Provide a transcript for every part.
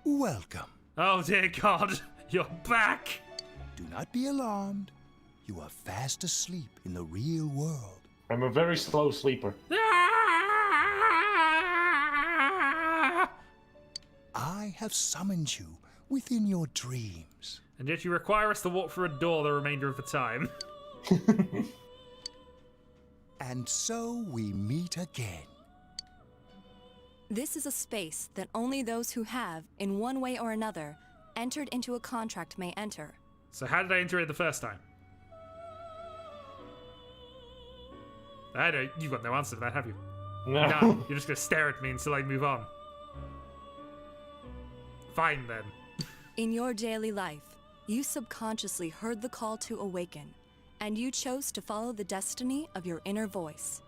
Welcome. Oh dear God, you're back! Do not be alarmed. You are fast asleep in the real world. I'm a very slow sleeper. I have summoned you within your dreams. And yet you require us to walk through a door the remainder of the time. And so we meet again. This is a space that only those who have, in one way or another, entered into a contract may enter. So how did I enter it the first time? I don't. You've got no answer to that, have you? No. No, you're just gonna stare at me until I move on. Fine then. In your daily life, you subconsciously heard the call to awaken, and you chose to follow the destiny of your inner voice,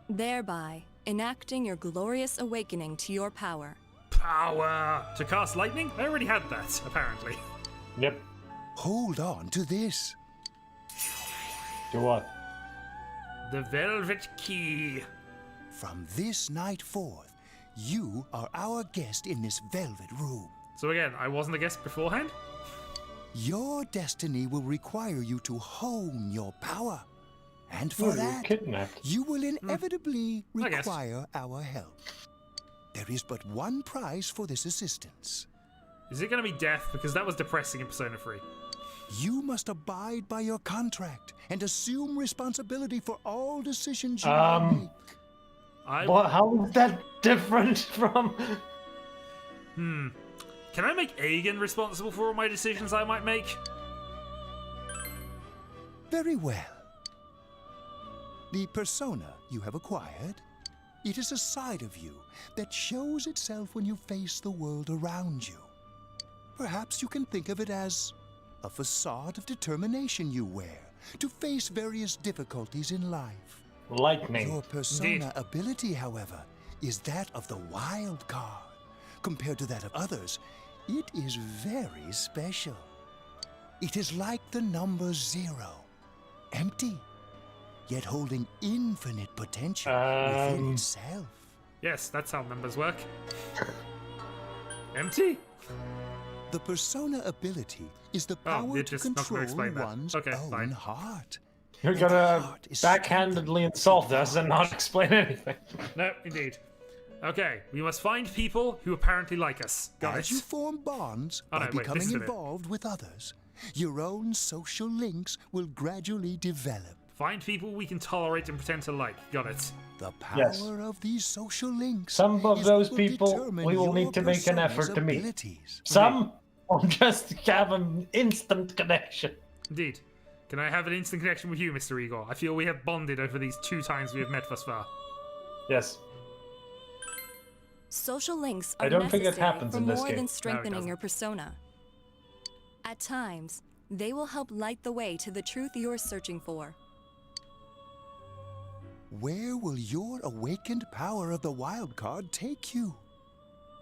thereby enacting your glorious awakening to your power. Power! To cast lightning? I already had that, apparently. Yep. Hold on to this. Do what? The Velvet Key. From this night forth, you are our guest in this velvet room. So again, I wasn't a guest beforehand? Your destiny will require you to hone your power. And for You're that, kidnapped. you will inevitably I guess. require our help. There is but one prize for this assistance. Is it going to be death? Because that was depressing in Persona 3. You must abide by your contract and assume responsibility for all decisions you make. How is that different from... Can I make Agen responsible for all my decisions I might make? Very well. The persona you have acquired, it is a side of you that shows itself when you face the world around you. Perhaps you can think of it as a facade of determination you wear to face various difficulties in life. Lightning. Your persona Indeed. ability, however, is that of the wild card. Compared to that of others, it is very special. It is like the number 0, empty, yet holding infinite potential within itself. Yes, that's how numbers work. Empty? The persona ability is the power you're to just not gonna control explain that. one's Okay, own fine. heart. You're And the gonna heart is backhandedly insult us and not explain anything. No, indeed. Okay, we must find people who apparently like us. Got As it. you form bonds Oh, by no, wait, this becoming isn't it. involved with others, your own social links will gradually develop. Find people we can tolerate and pretend to like. Got it. The power Yes. of these social links. Some of is those what will people determine we will your need to make an persona's effort to meet. abilities. Some will just have an instant connection. Indeed. Can I have an instant connection with you, Mr. Igor? I feel we have bonded over these 2 times we have met thus far. Yes. Social links I are don't think it necessary happens for in this more game. than No, it strengthening doesn't. your persona. At times, they will help light the way to the truth you're searching for. Where will your awakened power of the wild card take you?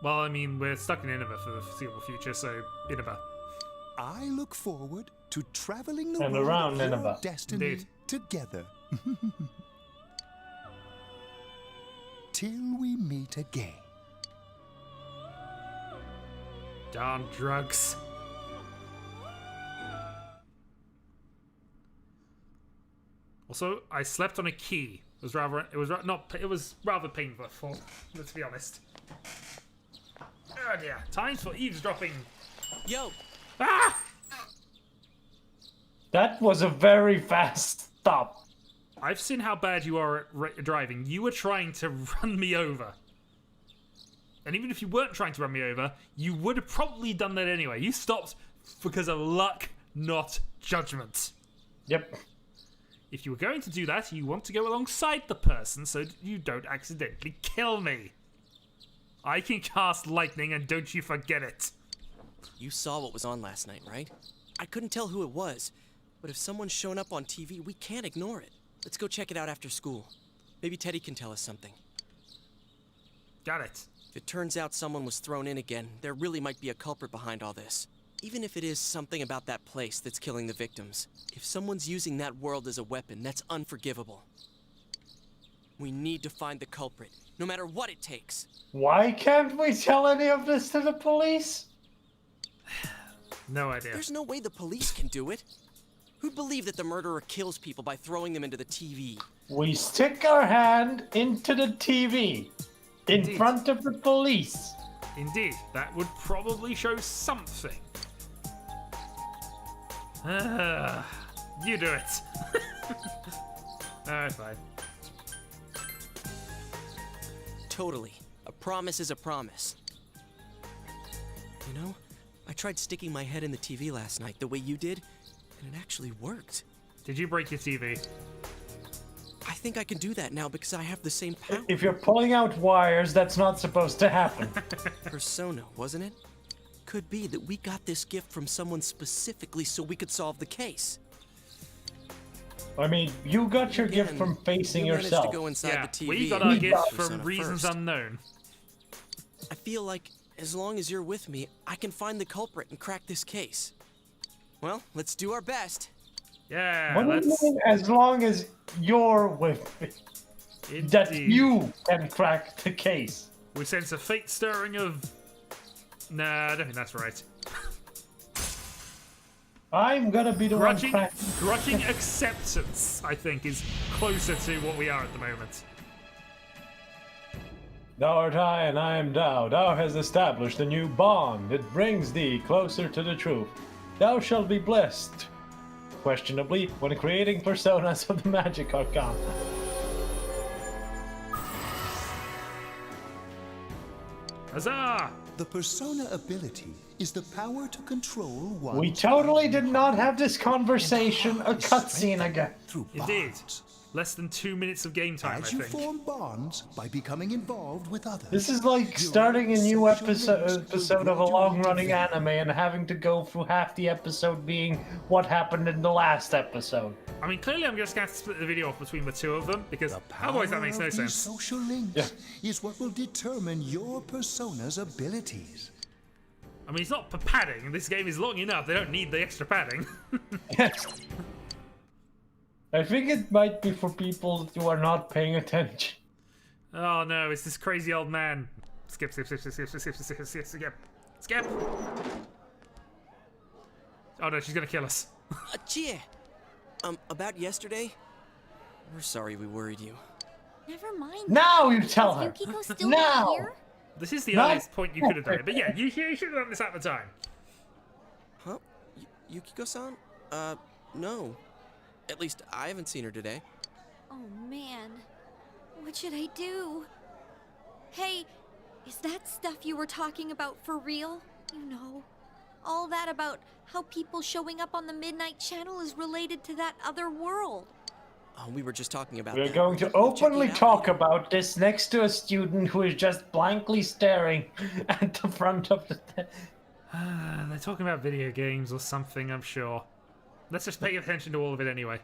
Well, I mean, we're stuck in Innova for the foreseeable future, so Innova. I look forward to traveling the And road around of your Nineveh. destiny Indeed. together. Till we meet again. Darn drugs. Also, I slept on a key. It was rather painful, let's be honest. Oh dear, times for eavesdropping. Yo, Ah! That was a very fast stop. I've seen how bad you are at driving. You were trying to run me over. And even if you weren't trying to run me over, you would have probably done that anyway. You stopped because of luck, not judgment. Yep. If you were going to do that, you want to go alongside the person so that you don't accidentally kill me. I can cast lightning, and don't you forget it. you saw what was on last night, right? I couldn't tell who it was, but if someone's shown up on TV, we can't ignore it. Let's go check it out after school. Maybe Teddy can tell us something. Got it. If it turns out someone was thrown in again, there really might be a culprit behind all this. Even if it is something about that place that's killing the victims. If someone's using that world as a weapon, that's unforgivable. We need to find the culprit, no matter what it takes. Why can't we tell any of this to the police? No idea. There's no way the police can do it. Who'd believe that the murderer kills people by throwing them into the TV? We stick our hand into the TV in Indeed. front of the police. Indeed, that would probably show something. You do it. Alright, fine. Totally. A promise is a promise. You know, I tried sticking my head in the TV last night the way you did, and it actually worked. Did you break your TV? I think I can do that now because I have the same power. If you're pulling out wires, that's not supposed to happen. Persona, wasn't it? Could be that we got this gift from someone specifically so we could solve the case. I mean, you got your gift from facing you managed yourself. to go inside Yeah, the TV. we got and our get gift Persona from reasons first. unknown. I feel like as long as you're with me, I can find the culprit and crack this case. Well, let's do our best. Yeah, What do you let's. mean, as long as you're with me? That Indeed. you can crack the case. We sense a fate stirring of. Nah, I don't think that's right. I'm gonna be the one Grudging, cracking. grudging acceptance, I think, is closer to what we are at the moment. Thou art I, and I am thou. Thou hast established a new bond. It brings thee closer to the truth. Thou shalt be blessed, questionably, when creating personas of the magic arcana. Huzzah! The persona ability is the power to control one. We totally did not have this conversation, a cutscene again. Through Indeed. bonds. Less than 2 minutes of game time, I As you think. form bonds by becoming involved with others. This is like your starting a new social links episode will of a long-running gradually anime and having to go through half the episode being what happened in the last episode. I mean, clearly I'm just going to split the video off between the two of them, because otherwise that makes no Power of these sense. Social links is what will determine your persona's abilities. I mean, it's not for padding. This game is long enough. They don't need the extra padding. Yes. I think it might be for people who are not paying attention. Oh no, it's this crazy old man. Skip, skip, skip, skip, skip, skip, skip, skip, skip, skip. Skip! Oh no, she's gonna kill us. Chia! About yesterday? We're sorry we worried you. Never mind. Now you tell Is her. Yukiko still Now. not here? This is the No. earliest point you could have done it. But yeah, you should have done this at the time. Huh? Yukiko-san? No. At least I haven't seen her today. Oh man. What should I do? Hey, is that stuff you were talking about for real? You know, all that about how people showing up on the Midnight Channel is related to that other world. Oh, we were just talking about We're that. going to We'll check openly it out talk later. about this next to a student who is just blankly staring at the front of the... They're talking about video games or something, I'm sure. Let's just pay attention to all of it anyway.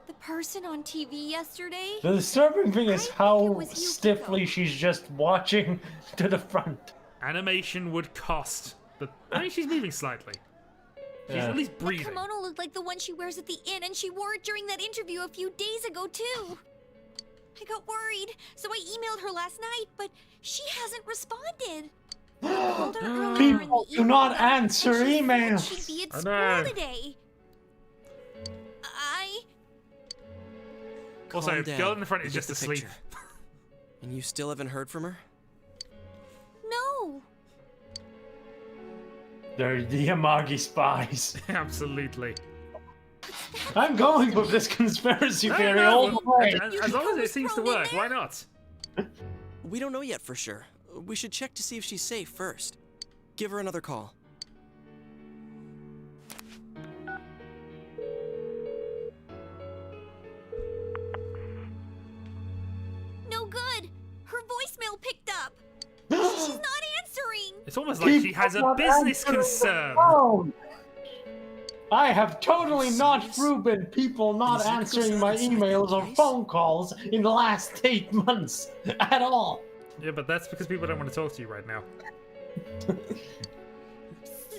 The person on TV yesterday? The disturbing thing is I think it how was Yukiko. stiffly she's just watching to the front. Animation would cost, but I mean, she's moving slightly. She's Yeah. at least That breathing. kimono looked like the one she wears at the inn, and she wore it during that interview a few days ago, too. I got worried, so I emailed her last night, but she hasn't responded. I called her earlier in the People do not evening, and answer she said emails. She'd be at I school know. today. Also, Calm the down. girl in the front We is get just the asleep. picture. And you still haven't heard from her? No. They're the Yamagi spies. Absolutely. I'm going with this conspiracy No, theory no, all the way. as long as it seems to work, why not? We don't know yet for sure. We should check to see if she's safe first. Give her another call. No good. Her voicemail picked up. She's not answering. It's almost like she has a People business not answering the concern. phone. I have totally not Serious? proven people not Is Yukiko answering my inside that emails or place? phone calls in the last 8 months at all. Yeah, but that's because people don't want to talk to you right now.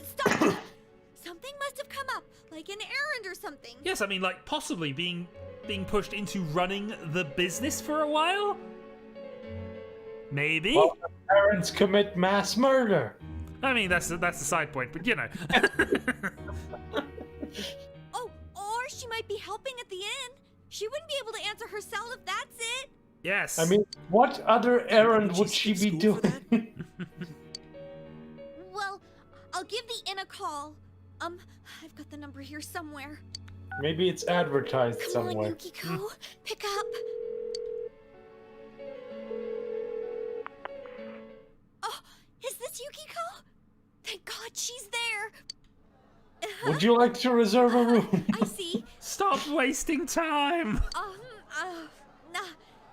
Stop it. Something must have come up, like an errand or something. Yes, I mean, like, possibly being pushed into running the business for a while? Maybe? Well, the parents commit mass murder. I mean, that's a side point, but you know. Oh, or she might be helping at the inn. She wouldn't be able to answer herself if that's it. Yes. I mean, what other errand would she skip be school for doing? Well, I'll give the inn a call. I've got the number here somewhere. Maybe it's advertised Come somewhere. on, Yukiko. Pick up. Oh, is this Yukiko? Thank God she's there. Would you like to reserve a room? I see. Stop wasting time. Nah,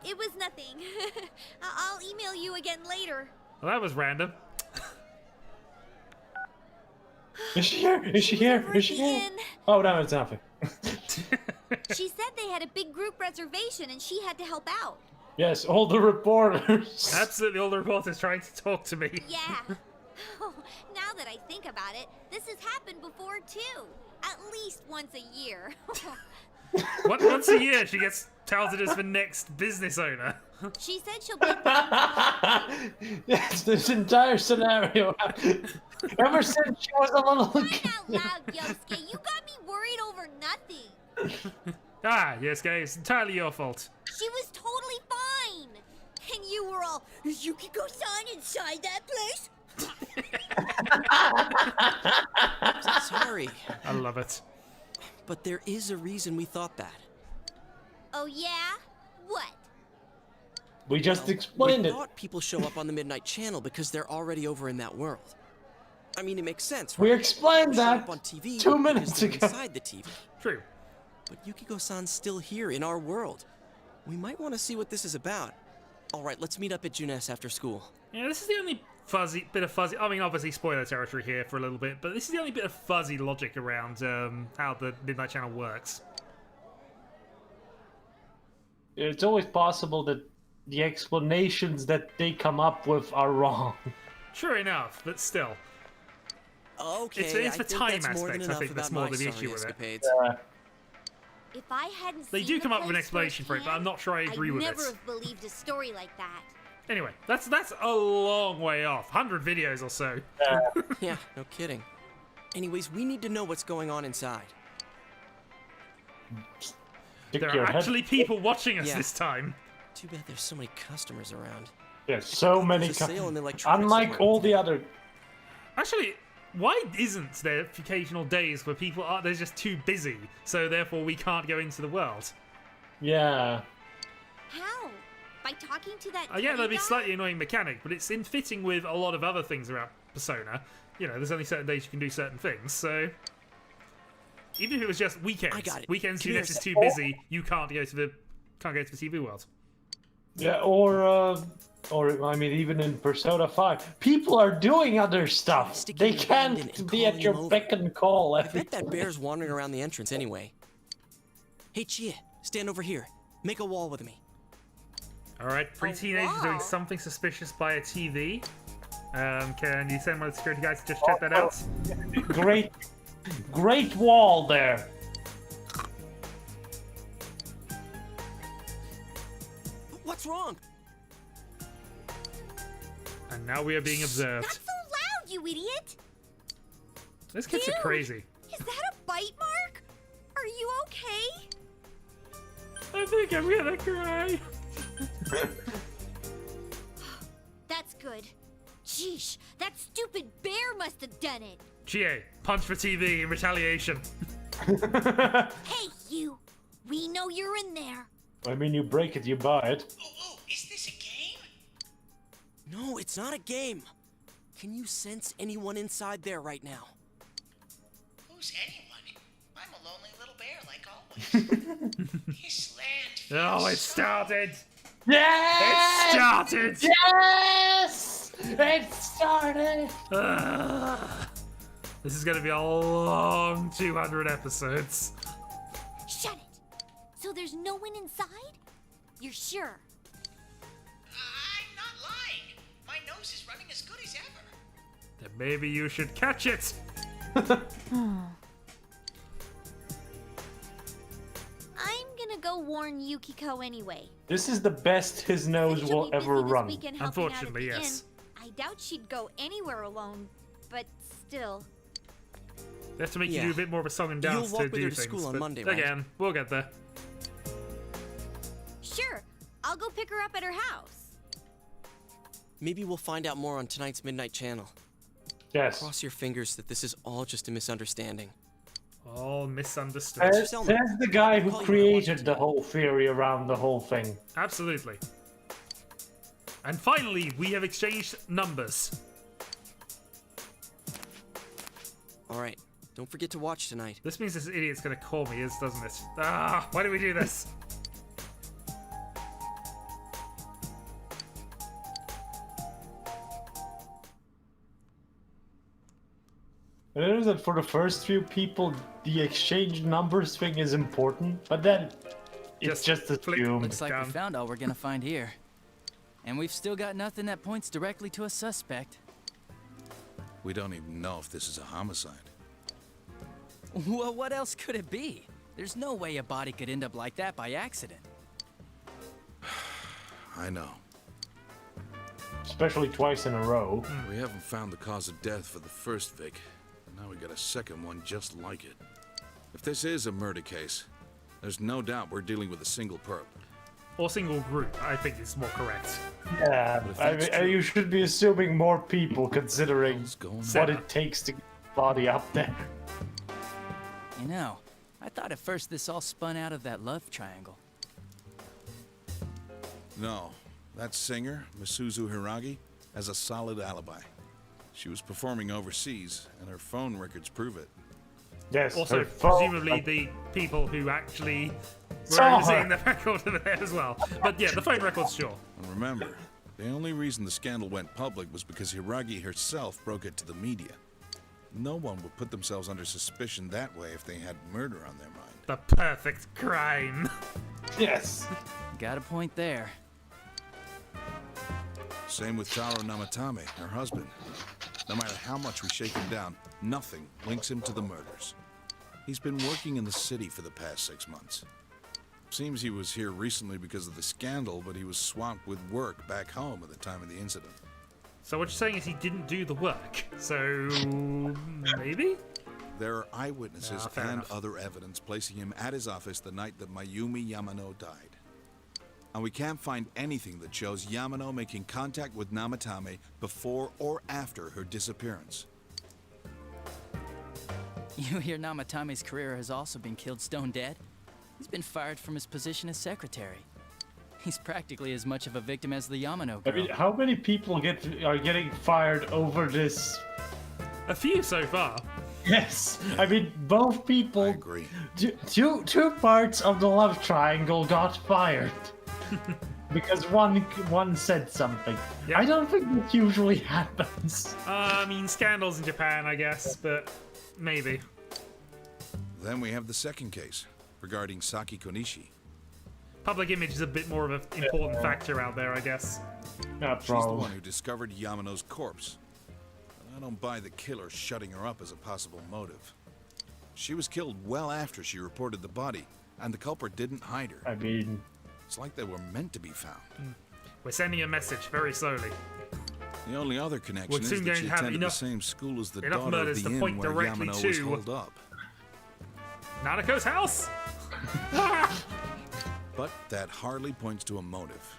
it was nothing. I'll email you again later. Well, that was random. Is she here? Is she here? Is she here? Inn. Oh, no, it's nothing. She said they had a big group reservation and she had to help out. Yes, all the reporters. Absolutely, all the reporters trying to talk to me. Yeah. Oh, now that I think about it, this has happened before too. At least once a year. Once a year, she gets touted as the next business owner. She said she'll be. Yes, this entire scenario. Ever since she was a little Crying kid. out loud, Yosuke, you got me worried over nothing. Yosuke, it's entirely your fault. She was totally fine. And you were all, is Yukiko-san inside that place? Sorry, I love it. but there is a reason we thought that. Oh yeah? What? We just We explained it. thought people show up on the Midnight Channel because they're already over in that world. I mean, it makes sense, right? We explained Show that up on TV 2 because minutes they're ago. inside the TV. True. But Yukiko-san's still here in our world. We might want to see what this is about. All right, let's meet up at Junes after school. Yeah, this is the only bit of fuzzy. I mean, obviously spoiler territory here for a little bit, but this is the only bit of fuzzy logic around how the Midnight Channel works. It's always possible that the explanations that they come up with are wrong. True enough, but still. Okay, It's I the think time that's more aspect, than I enough think, that's about more my the issue sorry with it. escapades. If I hadn't They seen do the come up with an place explanation for it, but I'm firsthand, not sure I agree with I'd never it. have believed a story like that. Anyway, that's a long way off. 100 videos or so. Yeah, no kidding. Anyways, we need to know what's going on inside. Stick There your are head- actually people watching us Yeah. this time. Too bad there's so many customers around. There's so many. There's a sale in the electronics Unlike department all the today. other. Actually, why isn't there occasional days where people are they're just too busy, so therefore we can't go into the world? Yeah. How? By talking to that Yeah, that'd be guy? slightly annoying mechanic, but it's in fitting with a lot of other things around Persona. You know, there's only certain days you can do certain things, so even if it was just weekends, I got it. weekends Come Junes here. is too busy, you can't go to the TV world. Yeah, or I mean, even in Persona 5, people are doing other stuff. Sticking They your hand in can't and be at calling your them over. beck and call. I bet that bear's wandering around the entrance anyway. Hey, Chia, stand over here. Make a wall with me. Alright, three teenagers wow. doing something suspicious by a TV. Can you send one of the security guys to just check that out? Great wall there. What's wrong? And now we are being Not observed. so loud, you idiot! These kids Dude. are crazy. Is that a bite mark? Are you okay? I think I'm gonna cry. That's good. Sheesh, that stupid bear must have done it. GA, punch for TV in retaliation. Hey, you! We know you're in there. I mean, you break it, you buy it. Oh, is this a game? No, it's not a game. Can you sense anyone inside there right now? Who's anyone? I'm a lonely little bear, like always. This land Oh, feels it so- started! Yes! It started! Yes! It started! Ugh. This is gonna be a long 200 episodes. Shut it! So there's no one inside? You're sure? I'm not lying. My nose is running as good as ever. Then maybe you should catch it! I'm gonna go warn Yukiko anyway. This is the best his nose Said she'll will be busy ever this run. weekend helping out at Unfortunately, the yes. inn. I doubt she'd go anywhere alone, but still. They have to make you Yeah. do a bit more of a song and You'll dance walk to with do her to things. school on but Monday, right? again, we'll get there. Sure, I'll go pick her up at her house. Maybe we'll find out more on tonight's Midnight Channel. Yes. Cross your fingers that this is all just a misunderstanding. All misunderstood. Says the guy who Call you created when I the want whole theory around the whole thing. Absolutely. And finally, we have exchanged numbers. All right, don't forget to watch tonight. This means this idiot's gonna call me, doesn't it? Ah, why do we do this? It is that for the first few people, the exchange numbers thing is important, but then it's just flick. assumed. Looks like Down. we found all we're gonna find here. And we've still got nothing that points directly to a suspect. We don't even know if this is a homicide. Well, what else could it be? There's no way a body could end up like that by accident. I know. Especially twice in a row. We haven't found the cause of death for the first Vic. Now we got a second one just like it. If this is a murder case, there's no doubt we're dealing with a single perp. Or single group, I think is more correct. Yeah, But if I that's mean, true- you should be assuming more people considering What's going on? what it takes to get the body up there. You know, I thought at first this all spun out of that love triangle. No, that singer, Misuzu Hiragi, has a solid alibi. She was performing overseas, and her phone records prove it. Yes, Also, her phone- presumably the people who actually were Saw overseeing her. the record over there as well. But yeah, the phone record's sure. And remember, the only reason the scandal went public was because Hiragi herself broke it to the media. No one would put themselves under suspicion that way if they had murder on their mind. The perfect crime. Yes. Got a point there. Same with Taro Namatame, her husband. No matter how much we shake him down, nothing links him to the murders. He's been working in the city for the past 6 months. Seems he was here recently because of the scandal, but he was swamped with work back home at the time of the incident. So what you're saying is he didn't do the work. So maybe? There are eyewitnesses fair and enough. other evidence placing him at his office the night that Mayumi Yamano died. And we can't find anything that shows Yamano making contact with Namatame before or after her disappearance. You hear Namatame's career has also been killed stone dead? He's been fired from his position as secretary. He's practically as much of a victim as the Yamano I girl. mean, how many people are getting fired over this? A few so far. Yes, I mean, both I people. agree. Two parts of the love triangle got fired because one said something. Yep. I don't think this usually happens. I mean, scandals in Japan, I guess, but maybe. Then we have the second case regarding Saki Konishi. Public image is a bit more of an important factor out there, I guess. Not She's the wrong. one who discovered Yamano's corpse. I don't buy the killer shutting her up as a possible motive. She was killed well after she reported the body, and the culprit didn't hide her. I mean, It's like they were meant to be found. We're sending a message very slowly. The only other connection We're is soon that going she to have attended enough- the same school as the enough daughter of murders the to inn point where directly Yamano to- was holed up. Nanako's house? But that hardly points to a motive.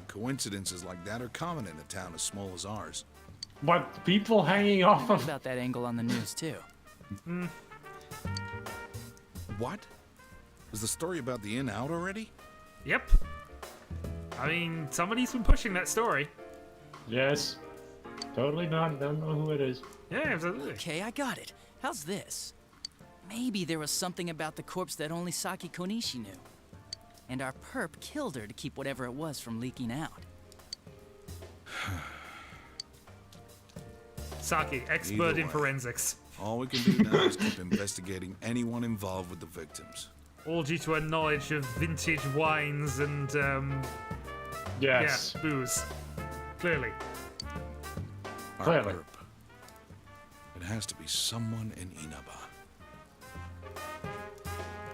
Coincidences like that are common in a town as small as ours. but people hanging off What of about that angle on the news, too? What? Is the story about the inn out already? Yep. I mean, somebody's been pushing that story. yes, totally not. Don't know who it is. Yeah, absolutely. Okay, I got it. How's this? Maybe there was something about the corpse that only Saki Konishi knew. And our perp killed her to keep whatever it was from leaking out. Saki, expert Either in way. forensics. All we can do now is keep investigating anyone involved with the victims. All due to a knowledge of vintage wines and, Yes. yeah, booze. Clearly. Our Clearly. perp. It has to be someone in Inaba.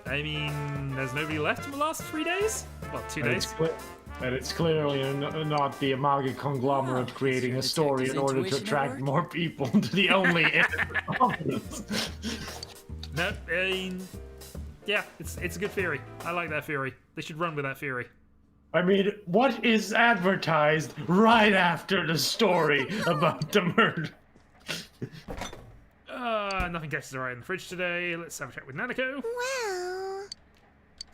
I mean, there's nobody left in the last 3 days? Well, 2 days. And it's clearly not the Amagi conglomerate Wow, creating a that's story in your order to intuition at attract work? more people to the only No, yeah, it's a good theory. I like that theory. They should run with that theory. I mean, what is advertised right after the story about the murder? Nothing catches our eye in the fridge today. Let's have a chat with Nanako. Well,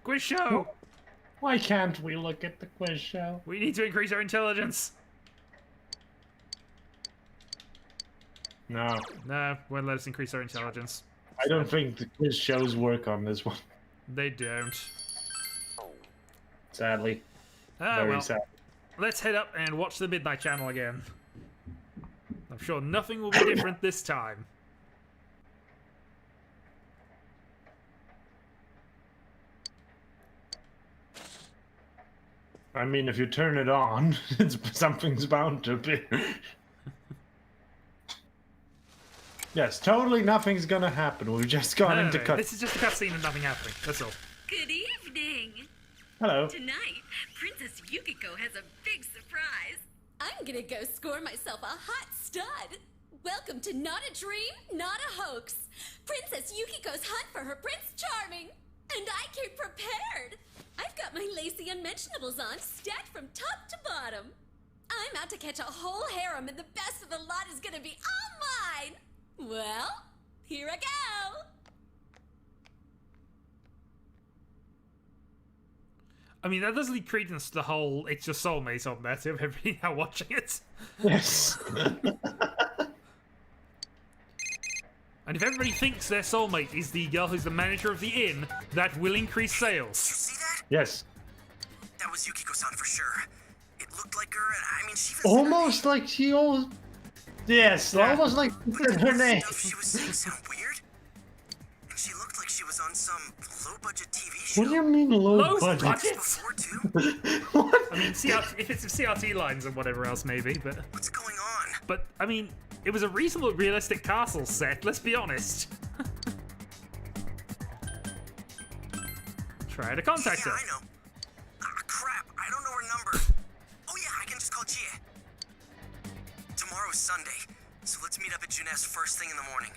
Quiz show! Why can't we look at the quiz show? We need to increase our intelligence. No, No, won't let us increase our intelligence. I don't think the quiz shows work on this one. They don't. Sadly, Ah, very well, sad. let's head up and watch the Midnight Channel again. I'm sure nothing will be different this time. I mean, if you turn it on, something's bound to be. Yes, totally nothing's gonna happen. We've just gone into cut. This is just a cutscene and nothing happening. That's all. Good evening. Hello. Tonight, Princess Yukiko has a big surprise. I'm gonna go score myself a hot stud. Welcome to Not a Dream, Not a Hoax. Princess Yukiko's hunt for her Prince Charming. And I came prepared. I've got my lacy unmentionables on, stacked from top to bottom. I'm out to catch a whole harem, and the best of the lot is gonna be all mine. Well, here I go. I mean, that does lead credence to the whole "it's your soulmate" on there to everybody now watching it. Yes. And if everybody thinks their soulmate is the girl who's the manager of the inn, that will increase sales. See that? Yes. That was Yukiko-san for sure. It looked like her, and I mean, she even said her Almost name. like she almost. Yes, Yeah. almost like she said her name. Stuff she was saying sound weird? And she looked like she was on some low-budget TV show. What do you mean low Low budget? budget? Before, too? What? I mean, if it's CRT lines and whatever else, maybe, but... What's going on? But, I mean, it was a reasonable, realistic castle set, let's be honest. Try to contact Yeah, her. I know. Crap, I don't know her number. Oh yeah, I can just call Gia. Tomorrow's Sunday, so let's meet up at Juness first thing in the morning.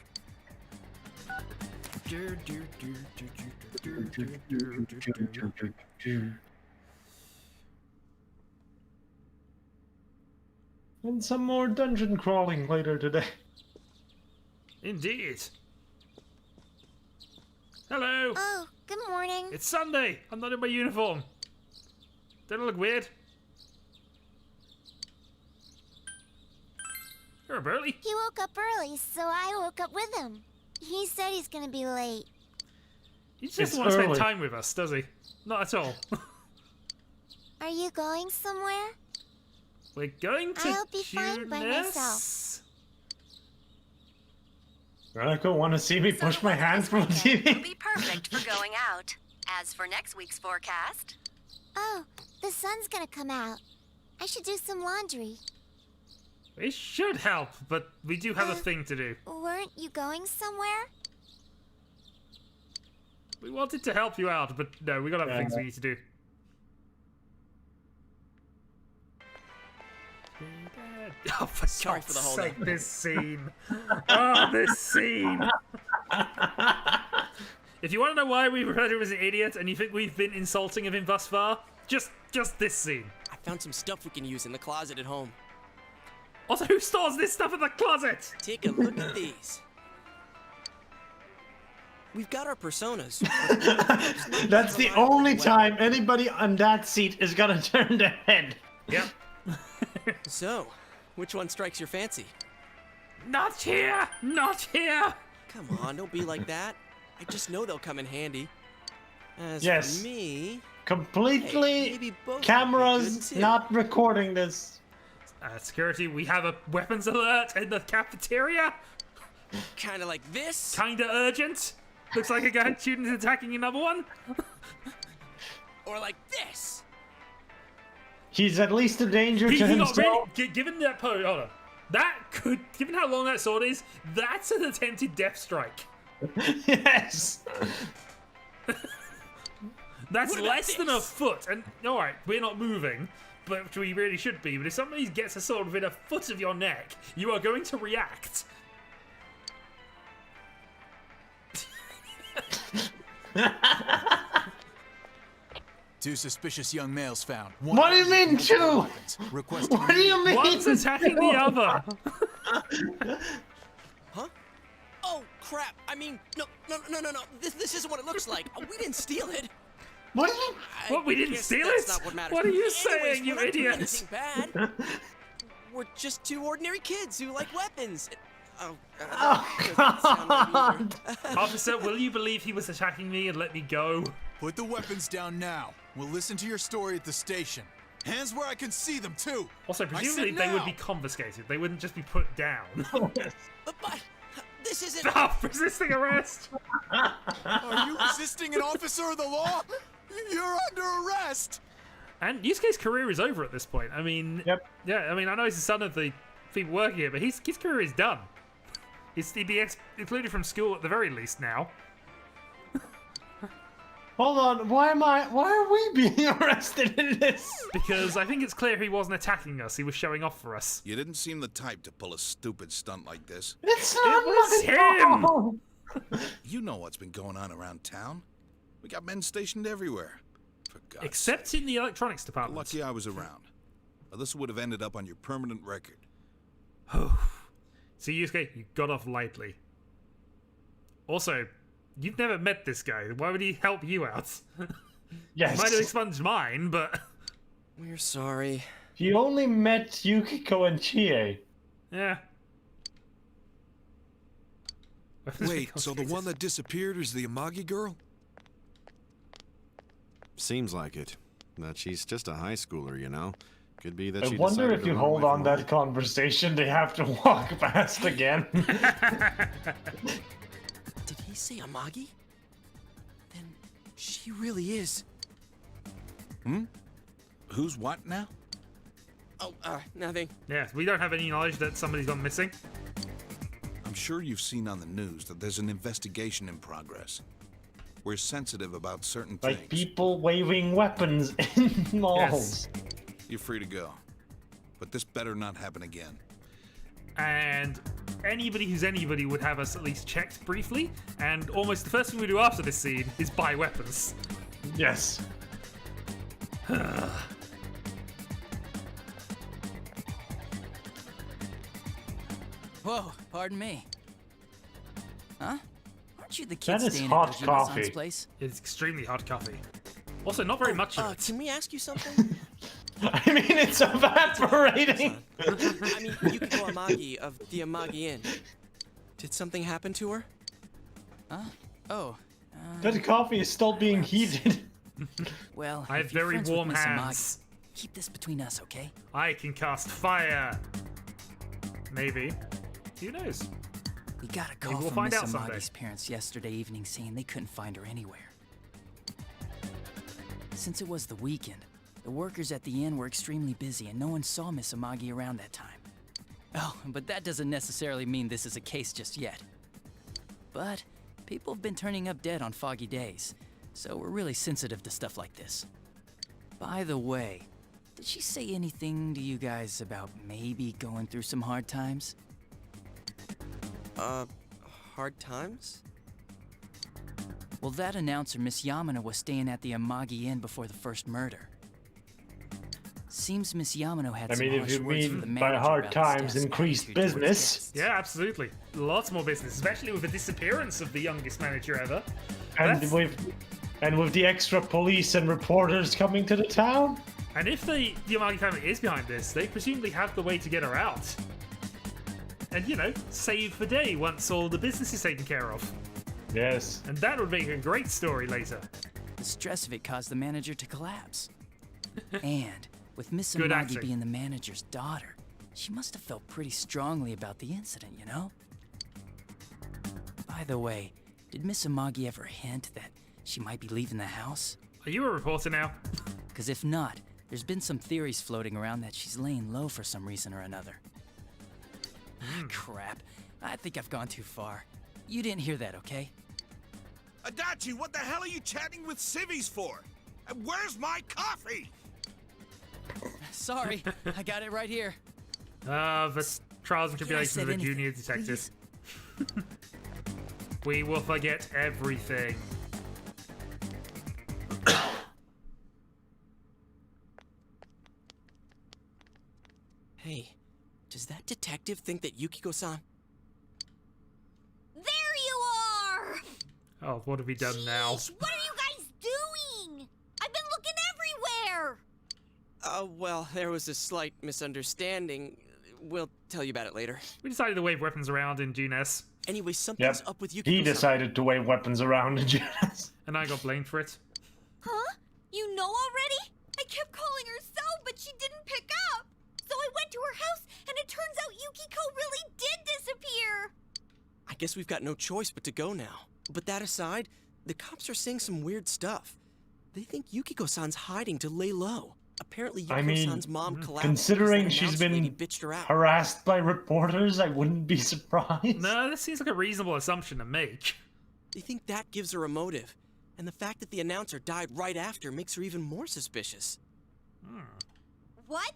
And some more dungeon crawling later today. Indeed. Hello. oh, good morning. It's Sunday. I'm not in my uniform. Don't I look weird? You're up early. He woke up early, so I woke up with him. He said he's gonna be late. He just It's doesn't want to spend early. time with us, does he? Not at all. Are you going somewhere? We're going to I'll be fine by myself. Veronica, want to see me push my hands from the Will TV? be perfect for going out. As for next week's forecast, Oh, the sun's gonna come out. I should do some laundry. It should help, but we do have a thing to do. Weren't you going somewhere? We wanted to help you out, but no, we got other things we need to do. Oh, for Sorry God's for the hold sake, up. this scene. Oh, this scene. If you want to know why we referred to him as an idiot and you think we've been insulting of him thus far, just this scene. I found some stuff we can use in the closet at home. Also, who stores this stuff in the closet? Take a look at these. We've got our personas. That's the only time anybody on that seat is gonna turn their head. Yep. So, which one strikes your fancy? Not here! Not here! Come on, don't be like that. I just know they'll come in handy. As Yes. for me, hey, Completely maybe both would be cameras good, too. not recording this. Security, we have a weapons alert in the cafeteria. Kind of like this. Kinda urgent. Looks like a guy student attacking another one. Or like this. He's at least a danger He to got himself. really, given that pose, hold on. That could, given how long that sword is, that's an attempted death strike. Yes. That's What about less than a this? foot. And alright, we're not moving, but we really should be. But if somebody gets a sword within a foot of your neck, you are going to react. Two suspicious young males found. What do you mean, two? Requesting What do you mean? One's attacking the other. Huh? Oh, crap. I mean, no. This isn't what it looks like. We didn't steal it. What do you? What, we didn't Guess steal that's it? not what matters. What are you Anyways, saying, you we're not doing idiots? anything bad. We're just two ordinary kids who like weapons. Oh, God. Officer, will you believe he was attacking me and let me go? Put the weapons down now. We'll listen to your story at the station. Hands where I can see them, too. Also, I presumably said they would now. be confiscated. They wouldn't just be put down. But this isn't. Stop resisting arrest! Are you resisting an officer of the law? You're under arrest. And Yusuke's career is over at this point. I mean, Yep. yeah, I mean, I know he's the son of the people working here, but his career is done. He'd be excluded from school at the very least now. Hold on. Why are we being arrested in this? Because I think it's clear he wasn't attacking us. He was showing off for us. You didn't seem the type to pull a stupid stunt like this. It's not was my fault. You know what's been going on around town. We got men stationed everywhere. For God's Except sake. in the electronics department. Lucky I was around. Or this would have ended up on your permanent record. See, Yusuke, you got off lightly. Also, you've never met this guy. Why would he help you out? Yes. Might have expunged mine, but We're sorry. You only met Yukiko and Chie. yeah. Wait, so the one that disappeared is the Amagi girl? Seems like it. But she's just a high schooler, you know? Could be that I she wonder decided if to you run hold away on from that home. conversation, they have to walk past again. Did he say Amagi? Then she really is. Who's what now? Oh, nothing. Yeah, we don't have any knowledge that somebody's gone missing. I'm sure you've seen on the news that there's an investigation in progress. We're sensitive about certain Like things. people waving weapons in malls. You're free to go. But this better not happen again. And anybody who's anybody would have us at least checked briefly. And almost the first thing we do after this scene is buy weapons. Yes. Whoa, pardon me. Huh? Aren't you the That kid is staying hot at Kojima-san's coffee. place? It's extremely hot coffee. Also, not very much of it. Can we ask you something? I mean, it's evaporating. I mean, Yukiko Amagi of the Amagi Inn. Did something happen to her? Huh? Oh. That coffee is still being heated. Well, I have if you're very friends with warm Miss Amagi, hands. keep this between us, okay? I can cast fire. Maybe. Who knows? We got a call we'll from find Miss out someday. Amagi's parents yesterday evening saying they couldn't find her anywhere. Since it was the weekend, the workers at the inn were extremely busy and no one saw Miss Amagi around that time. Oh, but that doesn't necessarily mean this is a case just yet. But people have been turning up dead on foggy days, so we're really sensitive to stuff like this. By the way, did she say anything to you guys about maybe going through some hard times? Hard times? Well, that announcer, Miss Yamano, was staying at the Amagi Inn before the first murder. Seems Miss Yamano had I some mean, if harsh you words for mean the by manager hard about his times staff's increased attitude towards business. guests. Yeah, absolutely. Lots more business, especially with the disappearance of the youngest manager ever. And That's- with the extra police and reporters coming to the town. And if the Yamagi family is behind this, they presumably have the way to get her out. And, you know, save the day once all the business is taken care of. Yes. And that would make a great story later. The stress of it caused the manager to collapse. And with Miss Good Amagi acting. being the manager's daughter, she must have felt pretty strongly about the incident, you know? By the way, did Miss Amagi ever hint that she might be leaving the house? Are you a reporter now? Because if not, there's been some theories floating around that she's laying low for some reason or another. Crap. I think I've gone too far. You didn't hear that, okay? Adachi, what the hell are you chatting with civvies for? Where's my coffee? Sorry, I got it right here. The trials and tribulations said of a anything, junior detective. We will forget everything. Hey, does that detective think that Yukiko-san? There you are! Oh, what have we done now? What are you guys doing? I've been looking everywhere! Well, there was a slight misunderstanding. We'll tell you about it later. We decided to wave weapons around in Junes. Anyway, something's up with Yukiko-san. He decided to wave weapons around in Junes. And I got blamed for it. Huh? You know already? I kept calling her so, but she didn't pick up. So I went to her house, and it turns out Yukiko really did disappear. I guess we've got no choice but to go now. But that aside, the cops are saying some weird stuff. They think Yukiko-san's hiding to lay low. Apparently, Yukiko-san's mom collapsed. Considering she's been harassed by reporters, I wouldn't be surprised. No, this seems like a reasonable assumption to make. They think that gives her a motive. And the fact that the announcer died right after makes her even more suspicious. What?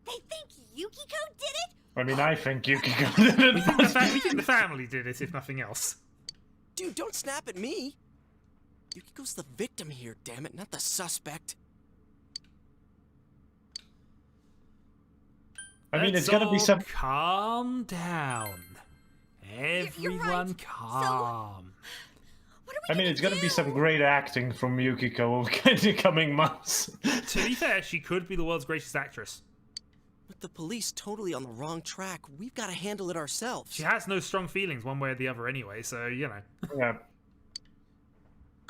They think Yukiko did it? I mean, I think Yukiko did it. We think the family did it, if nothing else. Dude, don't snap at me. Yukiko's the victim here, damn it, not the suspect. I mean, it's gonna be some. Calm down. Everyone calm. I mean, it's gonna be some great acting from Yukiko in the coming months. To be fair, she could be the world's greatest actress. With the police totally on the wrong track, we've got to handle it ourselves. She has no strong feelings one way or the other anyway, so, you know. Yeah.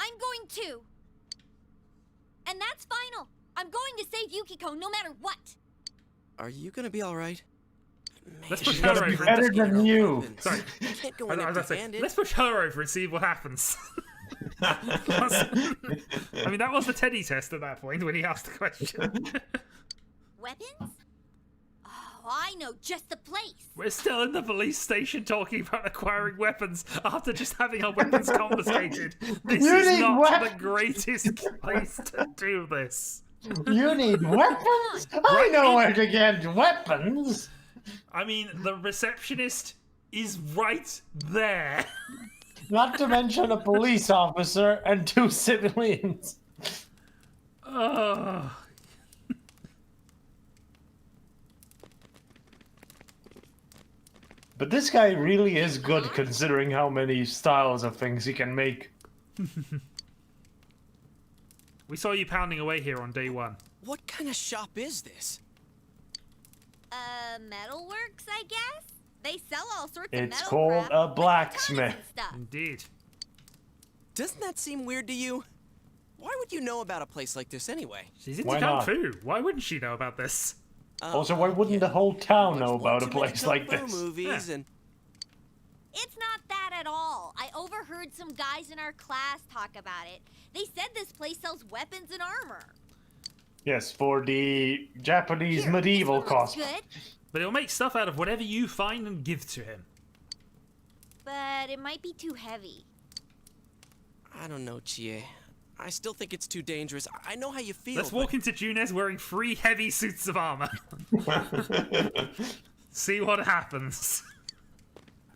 I'm going to. And that's final. I'm going to save Yukiko no matter what. Are you gonna be alright? Let's push She's her gonna be over. better than you. Sorry. Can't go I was about to say, let's push her over and see what happens. I mean, that was the Teddy test at that point when he asked the question. Weapons? Oh, I know just the place. We're still in the police station talking about acquiring weapons after just having our weapons confiscated. This is not the greatest place to do this. You need weapons? I know where to get weapons. I mean, the receptionist is right there. Not to mention a police officer and 2 civilians. Oh. But this guy really is good considering how many styles of things he can make. We saw you pounding away here on day 1. What kind of shop is this? Metalworks, I guess? They sell all sorts of metal It's called crap, a blacksmith. stuff. Indeed. Doesn't that seem weird to you? Why would you know about a place like this anyway? She's into Why kung not? fu. Why wouldn't she know about this? Also, why wouldn't the whole town know about a place like Kung fu this? movies and It's not that at all. I overheard some guys in our class talk about it. They said this place sells weapons and armor. Yes, for the Japanese medieval costume. Good, But it'll make stuff out of whatever you find and give to him. but it might be too heavy. I don't know, Chie. I still think it's too dangerous. I know how you feel. Let's walk into Junes wearing 3 heavy suits of armor. See what happens.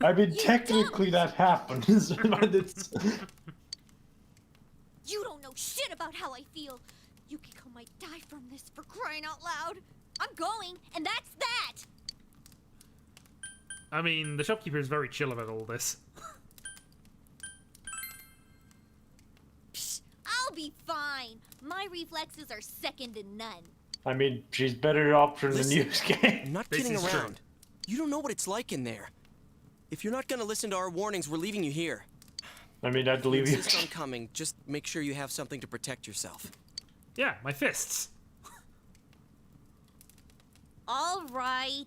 I mean, technically that happens, but it's... You don't know shit about how I feel. Yukiko might die from this, for crying out loud. I'm going, and that's that. I mean, the shopkeeper is very chill about all this. Psh, I'll be fine. My reflexes are second to none. I mean, she's better option than Listen, Yusuke. I'm not This kidding is around. true. You don't know what it's like in there. If you're not gonna listen to our warnings, we're leaving you here. I mean, I'd If you leave you. insist on coming, just make sure you have something to protect yourself. Yeah, my fists. All right.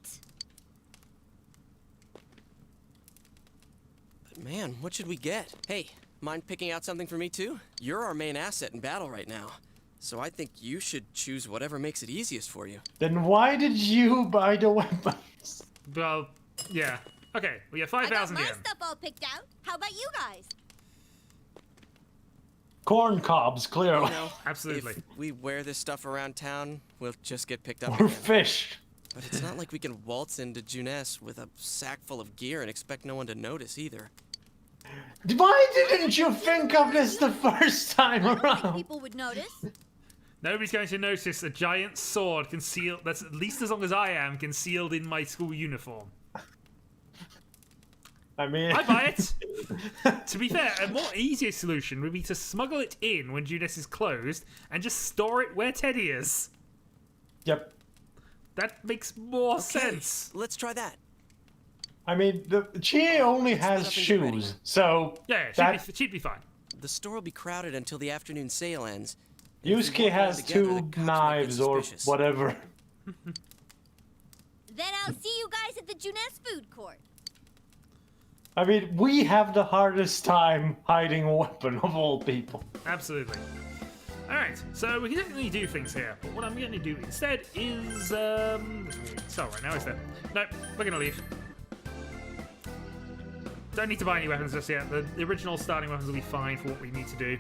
But man, what should we get? Hey, mind picking out something for me too? You're our main asset in battle right now. So I think you should choose whatever makes it easiest for you. Then why did you buy the weapons? Well, yeah. Okay, we have I got 5,000 my yen. stuff all picked out. How about you guys? Corn cobs, clearly. You know, Absolutely. If we wear this stuff around town, we'll just get picked up Or again. fish. But it's not like we can waltz into Juness with a sack full of gear and expect no one to notice either. Why didn't you think of this the first time around? People would notice. Nobody's going to notice a giant sword concealed, that's at least as long as I am, concealed in my school uniform. I mean... I buy it! To be fair, a more easier solution would be to smuggle it in when Judas is closed and just store it where Teddy is. Yep. That makes more sense. Let's try that. I mean, Chie only has up and get ready. shoes, so... Yeah, she'd be fine. The store will be crowded until the afternoon sale ends. Yusuke has two knives or whatever. Then I'll see you guys at the Juness food court. I mean, we have the hardest time hiding a weapon of all people. Absolutely. Alright, so we can definitely do things here, but what I'm going to do instead is, so right now, is there? Nope, we're going to leave. Don't need to buy any weapons just yet. The original starting weapons will be fine for what we need to do.